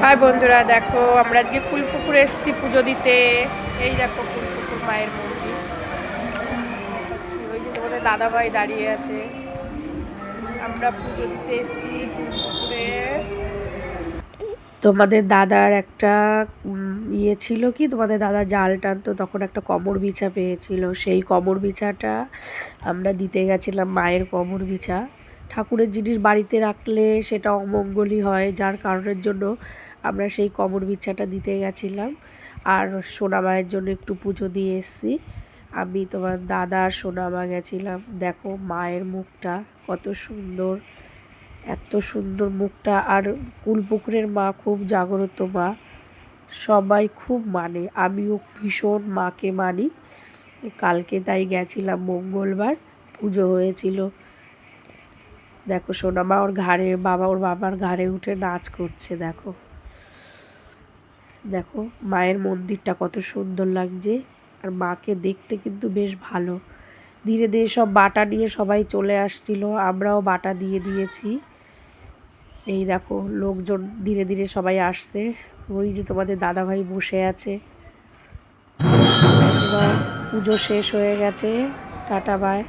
High বন্ধুরা, দেখো আমরা আজকে কুলপুকুরে এসেছি পুজো দিতে। এই দেখো কুলপুকুর মায়ের মন্দির। ওই যে তোমাদের দাদাভাই দাঁড়িয়ে আছে। আমরা পুজো দিতে এসেছি কুলপুকুরে। তোমাদের দাদার একটা ইয়ে ছিল কি, তোমাদের দাদা জাল টানতো, তখন একটা কবর বিছা পেয়েছিল। সেই কবর বিছাটা আমরা দিতে গেছিলাম। মায়ের কবর বিছা ঠাকুরের জিনিস বাড়িতে রাখলে সেটা অমঙ্গলই হয়, যার কারণের জন্য আমরা সেই কবর বিছাটা দিতে গেছিলাম। আর সোনামায়ের জন্য একটু পুজো দিয়ে এসেছি। আমি তোমার দাদা আর সোনামা গেছিলাম। দেখো মায়ের মুখটা কত সুন্দর, এত সুন্দর মুখটা। আর কুলপুকুরের মা খুব জাগ্রত মা, সবাই খুব মানে, আমিও ভীষণ মাকে মানি। কালকে তাই গেছিলাম, মঙ্গলবার পুজো হয়েছিল। দেখো সোনামা ওর বাবার ঘাড়ে উঠে নাচ করছে। দেখো দেখো মায়ের মন্দিরটা কত সুন্দর লাগছে। আর মাকে দেখতে কিন্তু বেশ ভালো। ধীরে ধীরে সব বাটা নিয়ে সবাই চলে আসছিল, আমরাও বাটা দিয়ে দিয়েছি। এই দেখো লোকজন ধীরে ধীরে সবাই আসছে। ওই যে তোমাদের দাদাভাই বসে আছে। এবার পুজো শেষ হয়ে গেছে, টাটা বাই।